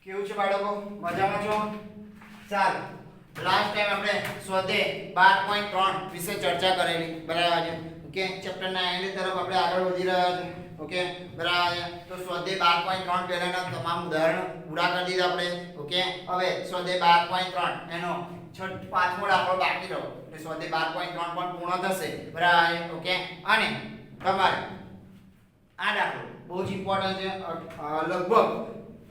કેવું છે બાળકો, મજામાં છો? ચાલો, લાસ્ટ ટાઈમ આપણે સ્વાધ્યાય 12.3 વિશે ચર્ચા કરેલી, બરાબર છે? ઓકે, ચેપ્ટર ના એન્ડ તરફ આપણે આગળ વધી રહ્યા છીએ. ઓકે, બરાબર છે? તો સ્વાધ્યાય 12.3 પહેલાના તમામ ઉદાહરણો પૂરા કરી દીધા આપણે. ઓકે, હવે સ્વાધ્યાય 12.3 એનો પાંચમો દાખલો બાકી રહ્યો એટલે સ્વાધ્યાય 12.3 પણ પૂર્ણ થશે, બરાબર છે? ઓકે, અને તમારે આ દાખલો બહુ જ ઇમ્પોર્ટન્ટ છે. લગભગ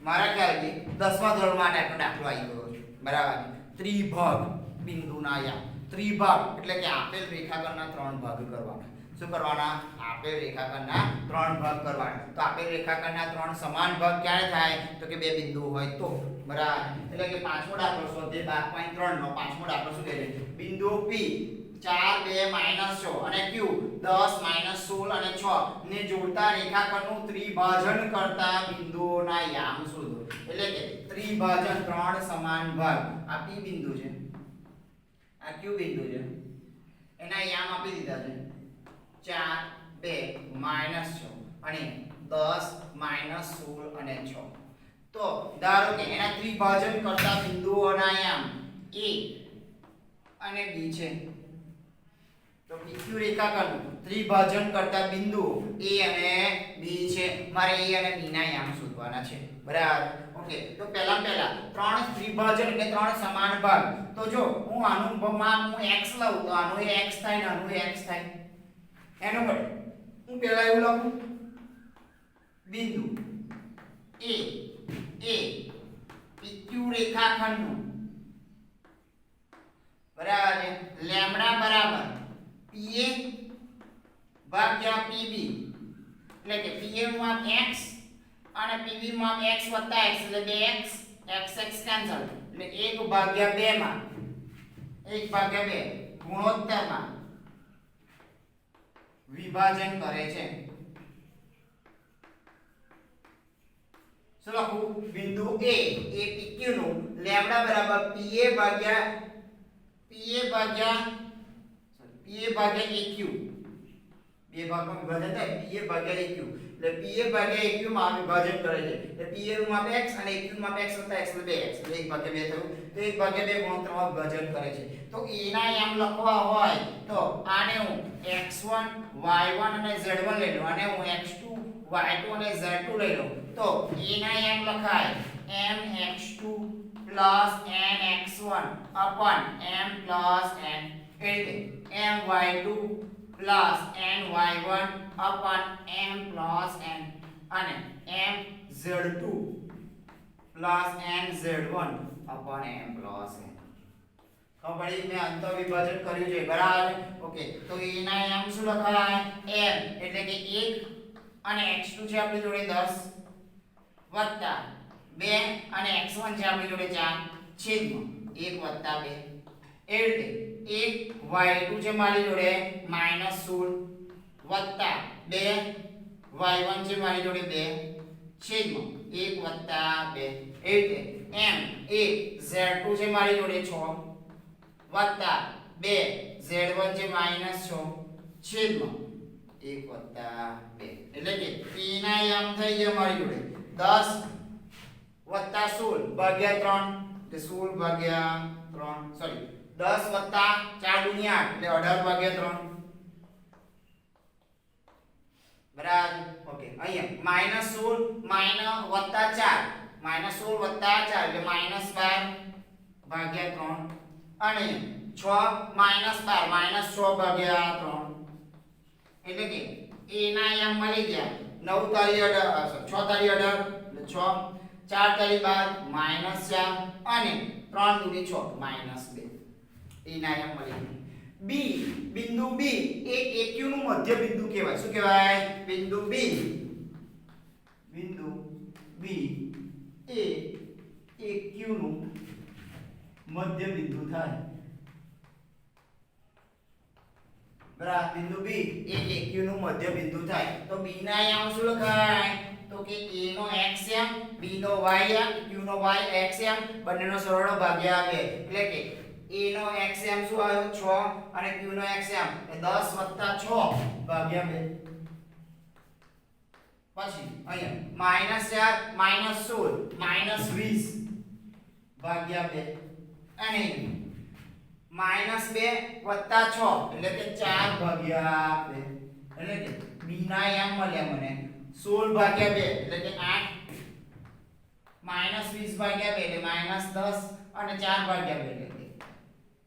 મારા ખ્યાલથી 10મા ધોરણમાં આ દાખલો આવી ગયો છે, બરાબર છે? ત્રિભાગ બિંદુના યામ. ત્રિભાગ એટલે કે આપેલ રેખાખંડના 3 ભાગ કરવાના. શું કરવાના? આપેલ રેખાખંડના 3 ભાગ કરવાના. તો આપેલ રેખાખંડના 3 સમાન ભાગ ક્યારે થાય? તો કે બે બિંદુઓ હોય તો, બરાબર. એટલે કે પાંચમો દાખલો સ્વાધ્યાય 12.3 નો પાંચમો દાખલો શું કહે છે? બિંદુ P 4 2 -6 અને Q 10 -16 અને 6 ને જોડતા રેખાખંડનું ત્રિભાજન કરતા બિંદુઓના યામ શોધો. એટલે કે ત્રિભાજન 3 સમાન ભાગ. આ P બિંદુ છે, આ Q બિંદુ છે, એના યામ આપી દીધા છે 4 2 -6 અને 10 -16 અને 6. તો ધારો કે એના ત્રિભાજન કરતા બિંદુઓના યામ A અને B છે. તો PQ રેખાખંડ ત્રિભાજન કરતા બિંદુઓ A અને B છે. મારે A અને B ના યામ શોધવાના છે, બરાબર. ઓકે, તો પહેલા 3 ત્રિભાજન એટલે 3 સમાન ભાગ. તો જો હું આનું માપ હું x લઉં તો આનું x થાય ને આનું x થાય. એનો મતલબ હું પહેલા એવું લખું, બિંદુ A PQ રેખાખંડનું, બરાબર છે, લેમ્બડા બરાબર PA ભાગ્યા PB. એટલે કે PA નું માપ x અને PB નું માપ x વત્તા x એટલે 2x, x કેન્સલ એટલે 1 ભાગ્યા 2 માં 1 ભાગ્યા 2 ગુણોત્તરમાં વિભાજન કરે છે. શું લખું? બિંદુ A એ PQ નું લેમ્બડા બરાબર PA ભાગ્યા AQ. બે ભાગમાં વિભાજન થાય PA ભાગ્યા AQ. એટલે PA ભાગ્યા AQ માં વિભાજન કરે છે. એટલે PA નું માપ x અને AQ નું માપ x વત્તા x એટલે 2x એટલે 1 ભાગ્યા 2 થયું. તો 1 ભાગ્યા 2 ગુણોત્તરમાં વિભાજન કરે છે. તો A ના યામ લખવા હોય તો આને હું x1 y1 અને z1 લઈ લઉં, અને હું x2 y2 અને z2 લઈ લઉં. તો A ના યામ લખાય mx2 nx1 m n એટલે my2 ny1 m n અને mz2 nz1 m n. ખબર પડી? મેં અંતર વિભાજન કર્યું છે, બરાબર. ઓકે, તો એના યામ શું લખાય? m એટલે કે 1 અને x2 છે આપણી જોડે 10 વત્તા 2 અને x1 છે આપણી જોડે 4 છેદમાં 1 વત્તા 2 એટલે 1 y2 છે મારી જોડે -16 વત્તા 2 y1 છે મારી જોડે 2 છેદમાં 1 વત્તા 2 એટલે m એ z2 છે મારી જોડે 6 વત્તા 2 z1 છે -6 છેદમાં 1 વત્તા 2 એટલે કે p ના યામ થઈ ગયા મારી જોડે 10 વત્તા 16 ભાગ્યા 3 એટલે 16 ભાગ્યા 3 સોરી 10 વત્તા 4 દુનિયા 8 એટલે 18 ભાગ્યા 3, બરાબર. ઓકે, અહીંયા -16 વત્તા 4 -16 વત્તા 4 એટલે -12 ભાગ્યા 3 અને 6 -12 -6 ભાગ્યા 3 એટલે કે a ના યામ મળી ગયા 9 તારી 18 6 તારી 18 એટલે 6 4 તારી 12 -4 અને 3 દુની 6 -2 એ ના યામ મળી ગયા. B બિંદુ B એ AQ નું મધ્ય બિંદુ કહેવાય. શું કહેવાય? બિંદુ B એ AQ નું મધ્ય બિંદુ થાય, બરાબર. બિંદુ B એ AQ નું મધ્ય બિંદુ થાય. તો B ના યામ શું લખાય? તો કે A નો x યામ, B નો y યામ, Q નો y x યામ બંનેનો સરવાળો ભાગ્યા 2 એટલે કે A નો x યામ શું આવ્યો? 6 અને Q નો x યામ એ 10 વત્તા 6 ભાગ્યા 2. પછી અહીંયા -4 -16 -20 ભાગ્યા 2 અને -2 + 6 એટલે કે 4 ભાગ્યા 2 એટલે કે b ના m મળ્યા મને 16 ભાગ્યા 2 એટલે કે 8 -20 ભાગ્યા 2 એટલે -10 અને 4 ભાગ્યા 2 એટલે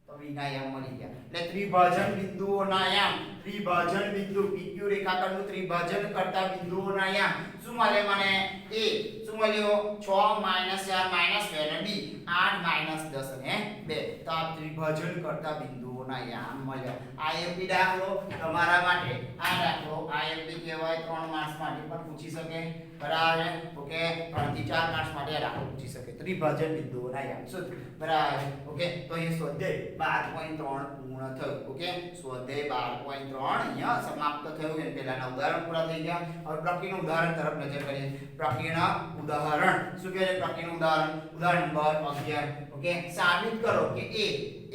તો b ના m મળી ગયા એટલે ત્રિભાજન બિંદુઓના યામ ત્રિભાજન બિંદુ PQ રેખાખંડનું ત્રિભાજન કરતા બિંદુઓના યામ શું મળે મને a શું મળ્યો 6 -4 -2 અને b 8 -10 અને 2 તો આ ત્રિભાજન કરતા બિંદુઓના યામ મળ્યા IMP દાખલો તમારા માટે આ દાખલો IMP કહેવાય 3 માર્ક્સ માટે પણ પૂછી શકે બરાબર ઓકે 3 થી 4 માર્ક્સ માટે આ દાખલો પૂછી શકે ત્રિભાજન બિંદુઓના યામ શું બરાબર ઓકે તો અહીં સ્વાધ્યાય 12.3 પૂર્ણ થયું ઓકે સ્વાધ્યાય 12.3 અહીંયા સમાપ્ત થયું એમ પહેલાના ઉદાહરણ પૂરા થઈ ગયા હવે પ્રક્રિયાનું ઉદાહરણ તરફ નજર કરીએ પ્રક્રિયાના ઉદાહરણ શું કહે છે પ્રક્રિયાનું ઉદાહરણ નંબર 11 ઓકે સાબિત કરો કે a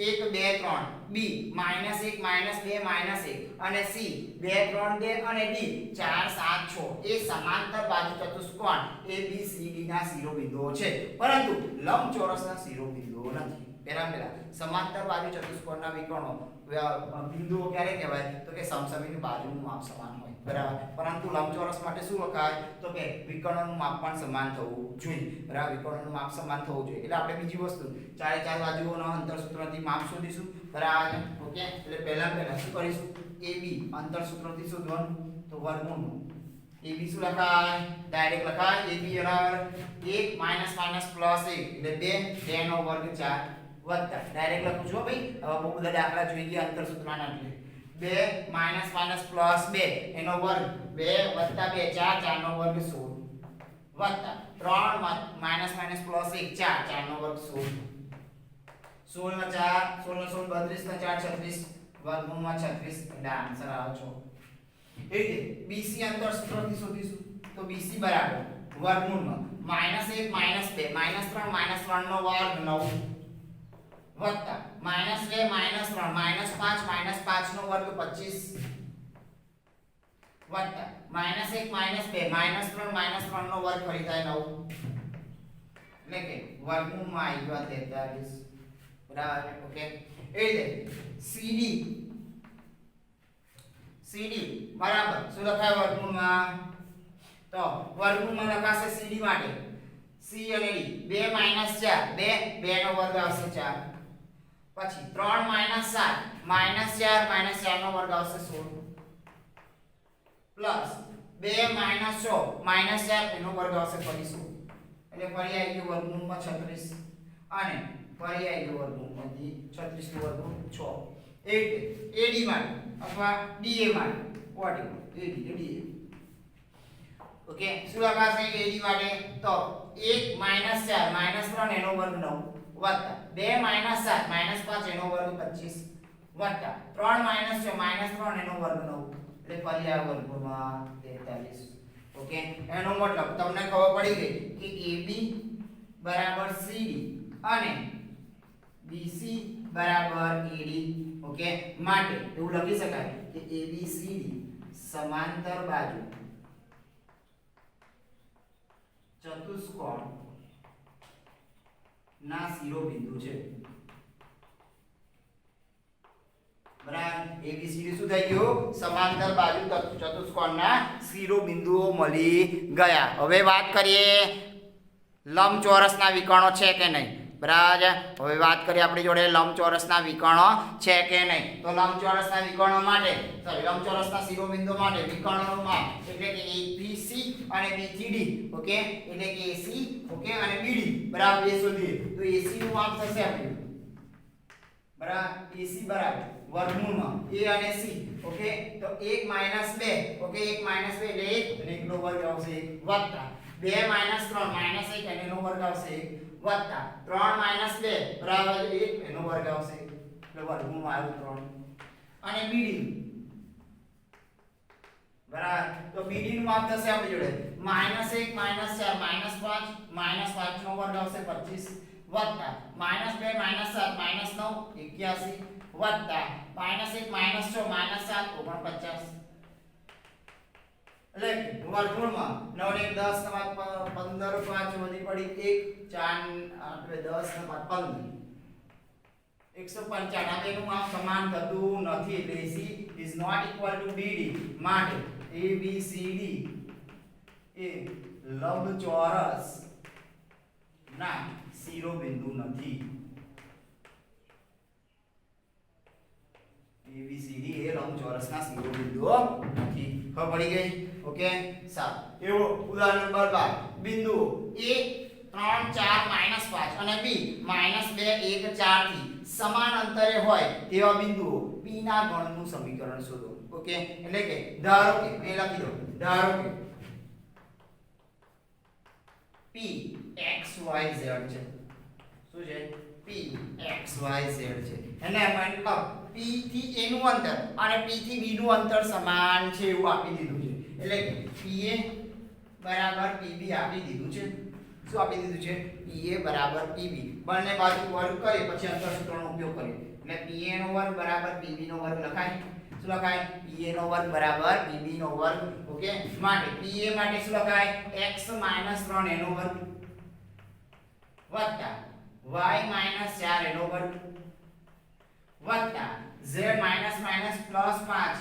1 2 3 b -1 -2 -1 અને c 2 3 2 અને d 4 7 6 એ સમાંતર બાજુ ચતુષ્કોણ ABCD ના શિરોબિંદુઓ છે પરંતુ લંબચોરસના શિરોબિંદુઓ નથી પહેલા સમાંતર બાજુ ચતુષ્કોણના વિકર્ણો બિંદુઓ ક્યારે કહેવાય તો કે સમસમની બાજુનું માપ સમાન હોય બરાબર પરંતુ લંબચોરસ માટે શું લખાય તો કે વિકર્ણોનું માપ પણ સમાન થવું જોઈએ બરાબર વિકર્ણોનું માપ સમાન થવું જોઈએ એટલે આપણે બીજી વસ્તુ ચારે ચાર બાજુઓના અંતર સૂત્રથી માપ શોધીશું બરાબર ઓકે એટલે પહેલા શું કરીશું AB અંતર સૂત્રથી શોધવાનું તો વર્ગમૂળનું AB શું લખાય ડાયરેક્ટ લખાય AB બરાબર 1 +1 એટલે 2 નો વર્ગ 4 વત્તા ડાયરેક્ટ લખું છું ભાઈ હવે બહુ બધા દાખલા જોઈ ગયા અંતર સૂત્રના એટલે 2 -1 + 2 એનો વર્ગ 2 + 2 4 4 નો વર્ગ 16 વત્તા 3 -1 + 1 4 4 નો વર્ગ 16 16 માં 4 16 16 32 ને 4 36 વર્ગમૂળમાં 36 એટલે આન્સર આવે 6 એ રીતે BC અંતર સૂત્રથી શોધીશું તો BC બરાબર વર્ગમૂળમાં -1 -2 -3 -3 નો વર્ગ 9 વત્તા -2 -3 -5 -5 નો વર્ગ 25 વત્તા -1 -2 -3 નો વર્ગ ફરી થાય 9 એટલે કે વર્ગમૂળમાં આવી ગયો 43 બરાબર ઓકે એ રીતે CD બરાબર શું લખાય વર્ગમૂળમાં તો વર્ગમૂળમાં લખાશે CD માટે C અને D 2 -4 2 નો વર્ગ આવશે 4 પછી 3 - 7 -4 નો વર્ગ આવશે 16 પ્લસ 2 - 6 -4 એનો વર્ગ આવશે ફરી 16 એટલે ફરી આવી ગયું વર્ગમૂળમાં 36 અને ફરી આવી ગયું વર્ગમૂળમાંથી 36 નું વર્ગમૂળ 6 એટલે AD માટે અથવા DA માટે વોટ AD ઓકે શું લખાશે AD માટે તો 1 -4 -3 એનો વર્ગ 9 વત્તા 2 - 7 -5 એનો વર્ગ 25 વત્તા 3 - 6 -3 એનો વર્ગ 9 એટલે ફરી આ વર્ગમાં 43 ઓકે એનો મતલબ તમને ખબર પડી ગઈ કે AB = CD અને BC = AD ઓકે માટે એવું લખી શકાય કે ABCD સમાંતર બાજુ ચતુષ્કોણ ના શિરોબિંદુ છે બરાબર ABCD શું થઈ ગયું સમાંતર બાજુ ચતુષ્કોણના શિરોબિંદુઓ મળી ગયા હવે વાત કરીએ લંબચોરસના વિકર્ણો છે કે નહીં બરાબર હવે વાત કરીએ આપણી જોડે લંબચોરસના વિકર્ણો છે કે નહીં તો લંબચોરસના વિકર્ણો માટે સોરી લંબચોરસના શિરોબિંદુ માટે વિકર્ણોનું માપ એટલે કે ABC અને BC D ઓકે એટલે કે AC ઓકે અને BD બરાબર એ શોધીએ તો AC નું માપ થશે આપણું બરાબર AC બરાબર વર્ગમૂળમાં A અને C ઓકે તો 1 - 2 ઓકે 1 - 2 એટલે 1 અને 1 નો વર્ગ આવશે 1 વત્તા 2 - 3 -1 અને એનો વર્ગ આવશે 1 વત્તા 3 - 2 બરાબર 1 એનો વર્ગ આવશે એટલે વર્ગમૂળમાં આવ્યું 3 અને BD બરાબર તો BD નું માપ થશે આપણી જોડે -1 -4 -5 નો વર્ગ આવશે 25 વત્તા -2 -7 -9 81 વત્તા -1 -6 -7 49 એટલે વર્તુળમાં 9 ને 10 તમારે 15 5 વધી પડી 1 4 8 10 ને 15 155 આ બેનું આ સમાન થતું નથી એટલે AC is not equal to BD માટે ABCD એ લંબચોરસ ના શિરોબિંદુ નથી ABCD એ લંબચોરસના શિરોબિંદુ નથી ખબર પડી ગઈ ઓકે સારું એવો ઉદાહરણ નંબર 12 બિંદુ A 3 4 5 અને B -2 1 4 થી સમાન અંતરે હોય તેવા બિંદુઓ P ના ગણનું સમીકરણ શોધો ઓકે એટલે કે ધારો કે અહીં લખી દો ધારો કે P x y z છે શું છે P x y z છે એને મતલબ P થી A નું અંતર અને P થી B નું અંતર સમાન છે એવું આપી દીધું છે એટલે કે PA બરાબર PB આપી દીધું છે શું આપી દીધું છે PA બરાબર PB બંને બાજુ વર્ગ કરી પછી અંતર સૂત્રનો ઉપયોગ કરીએ એટલે PA નો વર્ગ બરાબર PB નો વર્ગ લખાય શું લખાય PA નો વર્ગ બરાબર PB નો વર્ગ ઓકે માટે PA માટે શું લખાય x 3 એનો વર્ગ વત્તા y 4 એનો વર્ગ વત્તા z પ્લસ 5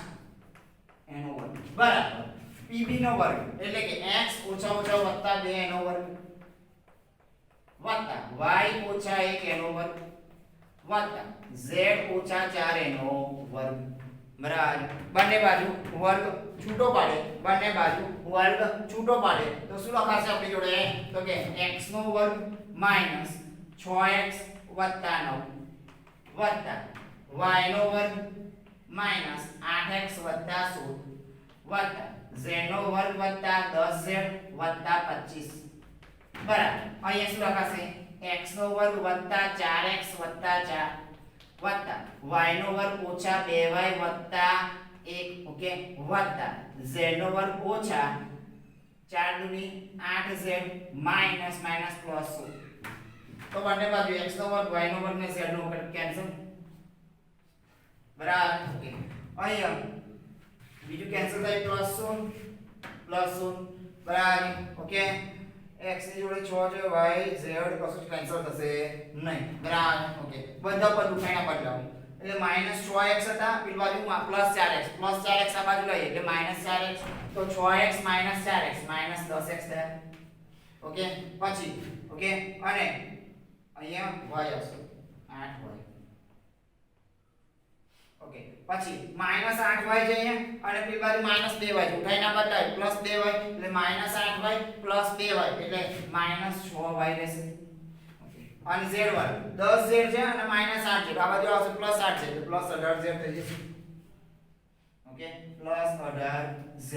એનો વર્ગ બરાબર PB નો વર્ગ એટલે કે x ઓછા ઓછા વત્તા 2 એનો વર્ગ વત્તા y ઓછા 1 એનો વર્ગ વત્તા z ઓછા 4 એનો વર્ગ બરાબર બંને બાજુ વર્ગ છૂટો પાડે બંને બાજુ વર્ગ છૂટો પાડે તો શું લખાશે આપણી જોડે તો કે x નો વર્ગ માઈનસ 6x વત્તા 9 વત્તા y નો વર્ગ માઈનસ 8x વત્તા 16 વત્તા z નો વર્ગ વત્તા 10z વત્તા 25 બરાબર અહીંયા શું લખાશે x નો વર્ગ વત્તા 4x વત્તા 4 વત્તા y નો વર્ગ ઓછા 2y વત્તા 1 ઓકે વત્તા z નો વર્ગ ઓછા 4 દુની 8z માઈનસ માઈનસ પ્લસ તો બંને બાજુ x નો વર્ગ y નો વર્ગ ને z નો વર્ગ કેન્સલ બરાબર ઓકે અહીંયા બીજું કેન્સલ થાય પ્લસ 0 બરાબર ઓકે x ની જોડે 6 છે y z કશું કેન્સલ થશે નહીં બરાબર ઓકે બધા પદ ઉઠાઈના બદલાવ એટલે -6x હતા પેલી બાજુ +4x આ બાજુ લઈએ એટલે -4x તો 6x - 4x -10x થયા ઓકે પછી ઓકે અને અહીંયા y આવશે 8y ઓકે પછી -8y છે અહીંયા અને પેલી બાજુ -2y ઉઠાઈના બદલાય +2y એટલે -8y +2y એટલે -6y રહેશે અને z વર્ગ 10z છે અને -8 છે આ બાજુ આવશે +8 છે એટલે +18z થઈ જશે ઓકે +18z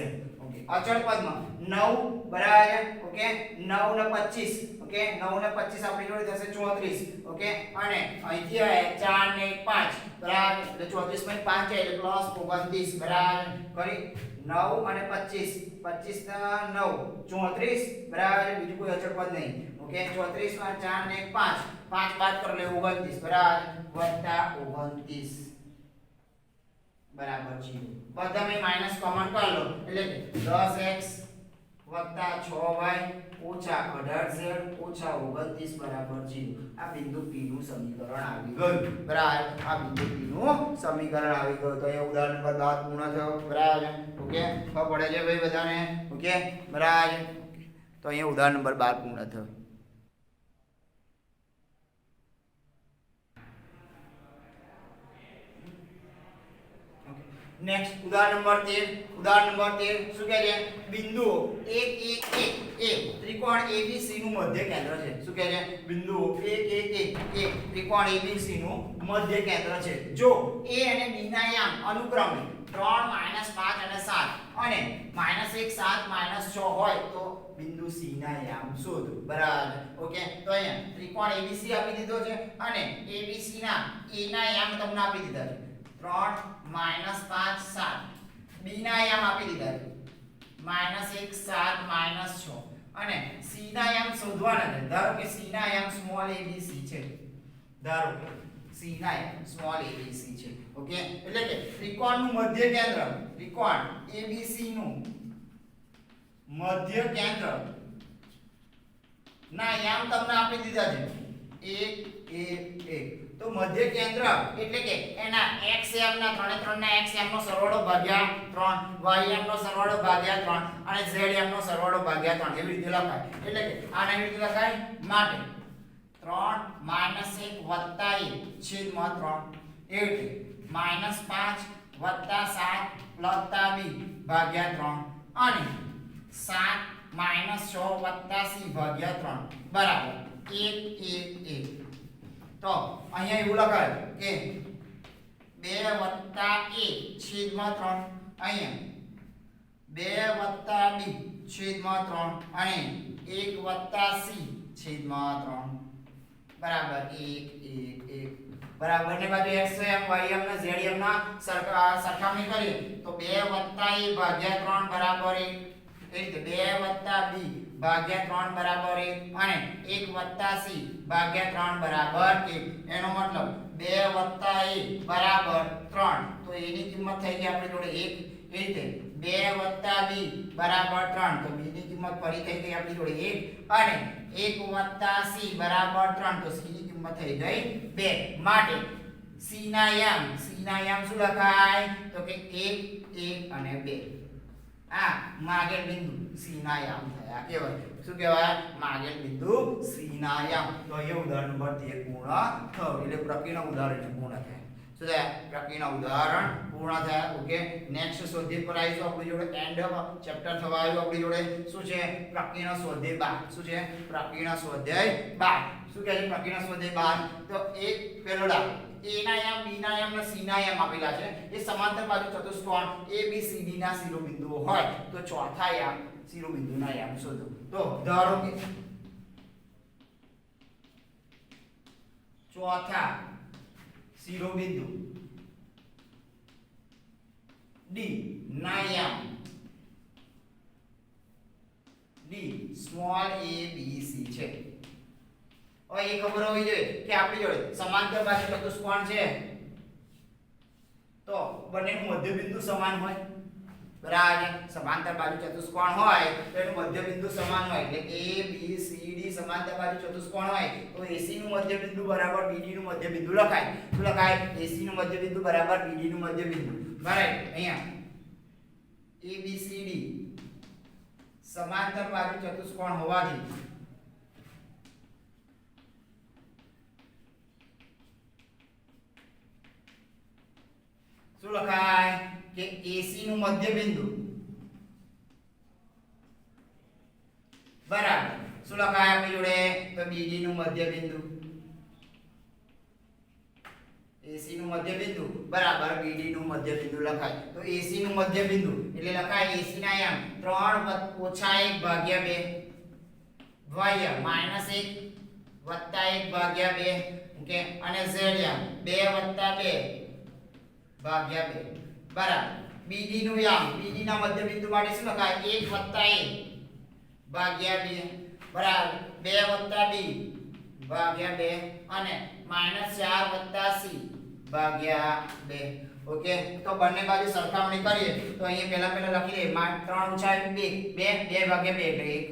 ઓકે અચળ પદમાં 9 બરાબર ઓકે 9 ને 25 ઓકે 9 ને 25 આપણી જોડે થશે 34 ઓકે અને અહીંથી 4 ને 5 બરાબર એટલે 34 માંથી 5 છે એટલે +29 બરાબર કરી 9 અને 25 25 ના 9 34 બરાબર બીજું કોઈ અચળ પદ નહીં ઓકે 34 માં 4 ને 5 5 બાદ કરો એટલે 29 બરાબર વત્તા 29 બરાબર 0 બધામાં માઈનસ કોમન કરી લો એટલે 10x વત્તા 6y ઓછા 18z ઓછા 29 બરાબર 0 આ બિંદુ P નું સમીકરણ આવી ગયું બરાબર આ બિંદુ P નું સમીકરણ આવી ગયું તો અહીંયા ઉદાહરણ નંબર 12 પૂર્ણ થયો બરાબર ઓકે ખબર પડે છે ભાઈ બધાને ઓકે બરાબર તો અહીંયા ઉદાહરણ નંબર 12 પૂર્ણ થયો નેક્સ્ટ ઉદાહરણ નંબર 13 શું કહે છે બિંદુઓ 1 1 1 એ ત્રિકોણ ABC નું મધ્ય કેન્દ્ર છે શું કહે છે બિંદુઓ 1 1 1 એ ત્રિકોણ ABC નું મધ્ય કેન્દ્ર છે જો A અને B ના યામ અનુક્રમે 3 -5 અને 7 અને -1 7 -6 હોય તો બિંદુ C ના યામ શોધો બરાબર ઓકે તો અહીંયા ત્રિકોણ ABC આપી દીધો છે અને ABC ના A ના યામ તમને આપી દીધા છે 3 -5 7 B ના યામ આપી દીધા છે -1 7 -6 અને C ના યામ શોધવાના છે ધારો કે C ના યામ સ્મોલ abc છે ધારો કે C ના યામ સ્મોલ abc છે ઓકે એટલે કે ત્રિકોણનું મધ્ય કેન્દ્ર ત્રિકોણ ABC નું મધ્ય કેન્દ્ર ના યામ તમને આપી દીધા છે 1 1 1 તો મધ્ય કેન્દ્ર એટલે કે એના xm ના 3 3 ના xm નો સરવાળો ભાગ્યા 3 ym નો સરવાળો ભાગ્યા 3 અને zm નો સરવાળો ભાગ્યા 3 એવી રીતે લખાય એટલે કે આને એવી રીતે લખાય માટે 3 - 1 + 1 છેદમાં 3 એવી રીતે -5 + 7 + b ભાગ્યા 3 અને 7 - 6 + c ભાગ્યા 3 બરાબર 1 1 1 તો અહીંયા એવું લખાય કે 2 + a છેદમાં 3 અહીંયા 2 + b છેદમાં 3 અને 1 + c છેદમાં 3 બરાબર 1 1 1 બરાબર ને બાજુ xm ym ને zm ના સરખામણી કરીએ તો 2 + a ભાગ્યા 3 બરાબર 1 એ રીતે 2 + b ભાગ્યા 3 બરાબર 1 અને 1 + c ભાગ્યા 3 બરાબર 1 એનો મતલબ 2 + a બરાબર 3 તો એની કિંમત થઈ ગઈ આપણી જોડે 1 એ રીતે 2 + b બરાબર 3 તો b ની કિંમત ફરી થઈ ગઈ આપણી જોડે 1 અને 1 + c બરાબર 3 તો c ની કિંમત થઈ ગઈ 2 માટે c ના યામ શું લખાય તો કે 1 1 અને 2 આ માગેલ બિંદુ c ના યામ થયા કેવાય શું કહેવાય માગેલ બિંદુ c ના યામ તો અહીંયા ઉદાહરણ નંબર 13 પૂર્ણ થયું એટલે પ્રક્રિયાનું ઉદાહરણ પૂર્ણ થાય શું થાય પ્રક્રિયાનું ઉદાહરણ પૂર્ણ થયા ઓકે નેક્સ્ટ સ્વાધ્યાય પર આવીશું આપણી જોડે એન્ડ ચેપ્ટર થવા આવ્યું આપણી જોડે શું છે પ્રક્રિયાનો સ્વાધ્યાય 12 શું છે પ્રક્રિયાનો સ્વાધ્યાય 12 શું કહે છે પ્રક્રિયાનો સ્વાધ્યાય 12 તો એક પહેલો દાખલો a ના યામ b ના યામ અને c ના યામ આપેલા છે એ સમાંતર બાજુ ચતુષ્કોણ abcd ના શિરોબિંદુઓ હોય તો ચોથા યામ શિરોબિંદુના યામ શોધો તો ધારો કે ચોથા શિરોબિંદુ d ના યામ d small a b c છે और ये खबर होવી જોઈએ કે આપણી જોડે સમાંતર બાજુ ચતુષ્કોણ છે તો બંનેનું મધ્ય બિંદુ સમાન હોય બરાબર સમાંતર બાજુ ચતુષ્કોણ હોય તો એનું મધ્ય બિંદુ સમાન હોય એટલે a b c d સમાંતર બાજુ ચતુષ્કોણ હોય તો ac નું મધ્ય બિંદુ બરાબર bd નું મધ્ય બિંદુ લખાય શું લખાય ac નું મધ્ય બિંદુ બરાબર bd નું મધ્ય બિંદુ બરાબર અહીંયા a b c d સમાંતર બાજુ ચતુષ્કોણ હોવાથી શું લખાય કે AC નું મધ્ય બિંદુ બરાબર શું લખાય આપણી જોડે તો BD નું મધ્ય બિંદુ AC નું મધ્ય બિંદુ બરાબર BD નું મધ્ય બિંદુ લખાય તો AC નું મધ્ય બિંદુ એટલે લખાય AC ના યામ 3 - 1 ભાગ્યા 2 y -1 + 1 ભાગ્યા 2 ઓકે અને z યામ 2 + 2 ભાગ્યા 2 બરાબર BD નું યામ BD ના મધ્ય બિંદુ માટે શું લખાય 1 + a ભાગ્યા 2 બરાબર 2 + b ભાગ્યા 2 અને -4 + c ભાગ્યા 2 ઓકે તો બંને બાજુ સરખામણી કરીએ તો અહીંયા પહેલા લખી દે 3 - 2 2 ભાગ્યા 2 એટલે 1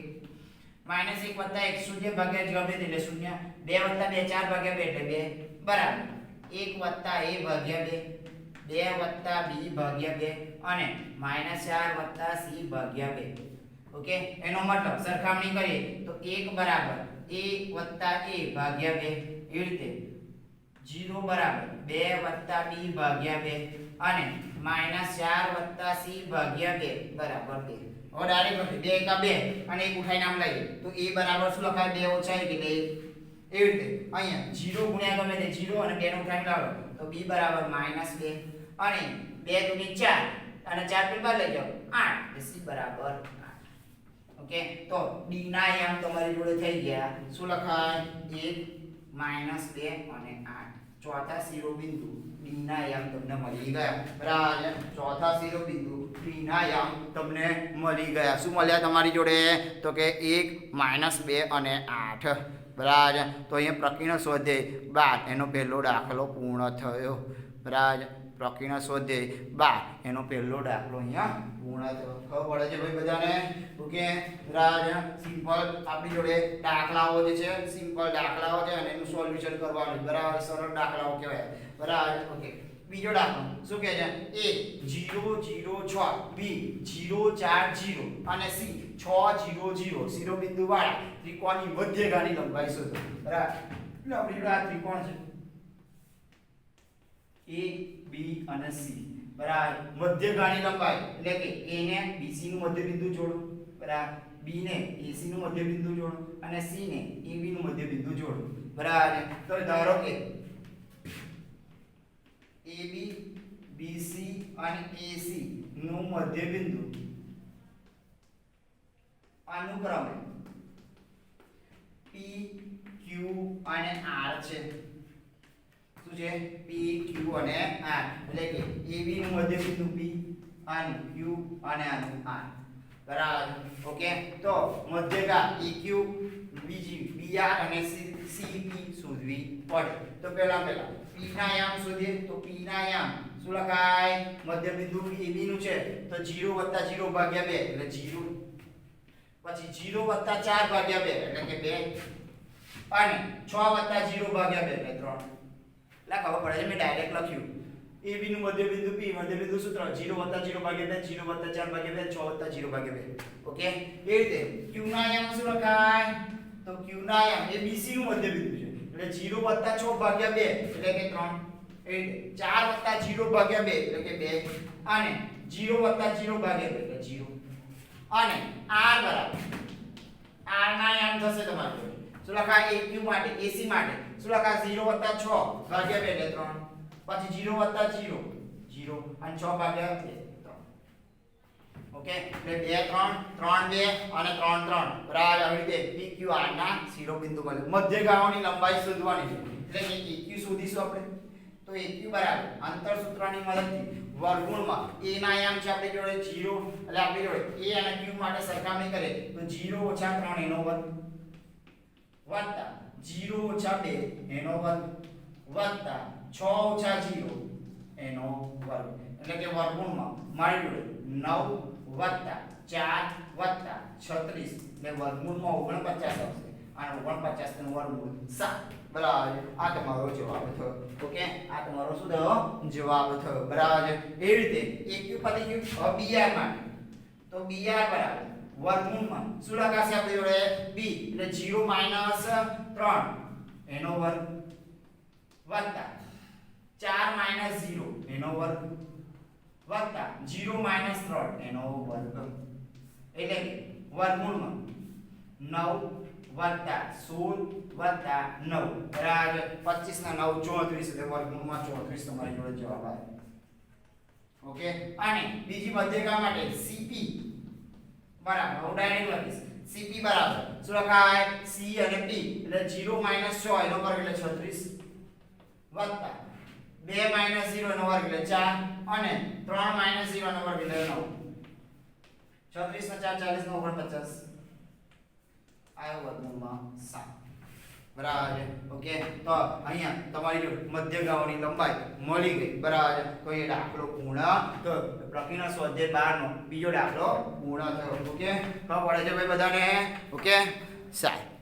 -1 + 1 0 ભાગ્યા જવાબ એટલે 0 2 + 2 4 ભાગ્યા 2 એટલે 2 બરાબર 1 + a ભાગ્યા 2 2 + b ભાગ્યા 2 અને -4 + c ભાગ્યા 2 ઓકે એનો મતલબ સરખામણી કરીએ તો 1 બરાબર a + a ભાગ્યા 2 એ રીતે 0 બરાબર 2 + b ભાગ્યા 2 અને -4 + c ભાગ્યા 2 બરાબર 2 હવે ડાયરેક્ટ 2 કા 2 અને એક ઉઠાઈને આમ લઈએ તો a બરાબર શું લખાય 2 - 1 એટલે 1 એવી રીતે અહીંયા 0 ગુણ્યા ગમે તે 0 અને 2 નો ઉઠાઈને લાવો તો b બરાબર -2 અને 2 દુની 4 અને 4 થી બાદ લઈ જાઓ 8 એટલે c બરાબર 8 ઓકે તો d ના યામ તમારી જોડે થઈ ગયા શું લખાય 1 -2 અને 8 ચોથા શિરોબિંદુ d ના યામ તમને મળી ગયા બરાબર ચોથા શિરોબિંદુ d ના યામ તમને મળી ગયા શું મળ્યા તમારી જોડે તો કે 1 -2 અને 8 બરાબર તો અહીંયા પ્રક્રિયાનો સ્વાધ્યાય 12 એનો પહેલો દાખલો પૂર્ણ થયો બરાબર પ્રકૃતિના સ્વાધ્યાય 12 એનો પહેલો દાખલો અહીંયા પૂર્ણ થયો. ખબર પડે છે ભાઈ બધાને? ઓકે, રાજ સિમ્પલ આપણી જોડે દાખલાઓ જે છે, સિમ્પલ દાખલાઓ છે અને એનું સોલ્યુશન કરવાનું. બરાબર, સરળ દાખલાઓ કહેવાય. બરાબર. ઓકે, બીજો દાખલો શું કહે છે? A 0 0 6, B 0 4 0 અને C 6 0 0 શિરોબિંદુ વાળા ત્રિકોણની મધ્યગાની લંબાઈ શોધો. બરાબર, એટલે આપણી જોડે આ ત્રિકોણ છે A, B અને C. બરાબર, મધ્યગાની લંબાઈ એટલે કે A ને BC નું મધ્યબિંદુ જોડો. બરાબર, B ને AC નું મધ્યબિંદુ જોડો અને C ને AB નું મધ્યબિંદુ જોડો. બરાબર, તો ધારો કે AB, BC અને AC નું મધ્યબિંદુ અનુક્રમે P, Q અને R છે. શું છે? P, Q અને R. એટલે કે AB નું મધ્યબિંદુ P અને Q અને આનું R. બરાબર. ઓકે, તો મધ્યગા EQ, BR અને CP શોધવી પડે. તો પહેલા P ના યામ શોધીએ. તો P ના યામ શું લખાય? મધ્યબિંદુ AB નું છે તો 0 + 0 ભાગ્યા 2 એટલે 0, પછી 0 + 4 ભાગ્યા 2 એટલે કે 2 અને 6 + 0 ભાગ્યા 2 એટલે 3. એટલે ખબર પડે છે, મેં ડાયરેક્ટ લખ્યું. AB નું મધ્યબિંદુ P, મધ્યબિંદુ સૂત્ર 0 + 0 ભાગ્યા 2, 0 + 4 ભાગ્યા 2, 6 + 0 ભાગ્યા 2. ઓકે, એ રીતે Q ના યામ શું લખાય? તો Q ના યામ એ BC નું મધ્યબિંદુ છે એટલે 0 + 6 ભાગ્યા 2 એટલે કે 3, 4 + 0 ભાગ્યા 2 એટલે કે 2 અને 0 + 0 ભાગ્યા 2 એટલે 0 અને R બરાબર R ના યામ થશે તમારે શું લખાય? AQ માટે, AC માટે શું લખાય? 0 + 6 ભાગ્યા 2 એટલે 3, પછી 0 + 0 0 અને 6 ભાગ્યા 2 3. ઓકે, એટલે 2 3 3 2 અને 3 3. બરાબર, આવી રીતે PQR ના શિરોબિંદુ મળે. મધ્યગાઓની લંબાઈ શોધવાની છે એટલે કે EQ શોધીશું આપણે. તો EQ બરાબર અંતર સૂત્રની મદદથી વર્ગમૂળમાં A ના યામ છે આપણી જોડે 0 એટલે આપણી જોડે A અને Q માટે સરખામણી કરીએ તો 0 - 3 એનો વર્ગ વત્તા 0 - 2 એનો વર્ગ વત્તા 6 - 0 એનો વર્ગ એટલે કે વર્ગમૂળમાં મારી જોડે 9 વત્તા 4 વત્તા 36 એટલે વર્ગમૂળમાં 49 આવશે અને 49 નું વર્ગમૂળ 7. બરાબર, આ તમારો જવાબ થયો. ઓકે, આ તમારો શું થયો? જવાબ થયો. બરાબર, એ રીતે AQ પતી ગયું. હવે BR માટે તો BR બરાબર વર્ગમૂળમાં શું લખાશે આપણી જોડે? B એટલે 0 - 3 એનો વર્ગ વત્તા 4 - 0 એનો વર્ગ વત્તા 0 - 3 એનો વર્ગ એટલે કે વર્ગમૂળમાં 9 વત્તા 16 વત્તા 9 બરાબર 25 ના 9 34 એટલે વર્ગમૂળમાં 34 તમારી જોડે જવાબ આવે. ઓકે, અને બીજી મધ્યગા માટે CP બરાબર હું ડાયરેક્ટ લખીશ. CP બરાબર શું લખાય? C અને P એટલે 0 - 6 એનો વર્ગ એટલે 36 વત્તા 2 - 0 એનો વર્ગ એટલે 4 અને 3 - 0 એનો વર્ગ એટલે 9. 36 ના 4 40 નો 49 આયો વર્ગમૂળમાં 7. બરાબર. ઓકે, તો અહીંયા તમારી જો મધ્યગાઓની લંબાઈ મળી ગઈ. બરાબર, તો એ દાખલો પૂર્ણ તો પ્રકૃતિના સ્વાધ્યાય 12 નો બીજો દાખલો પૂર્ણ થયો. ઓકે, ખબર પડે છે ભાઈ બધાને? ઓકે, સાહેબ.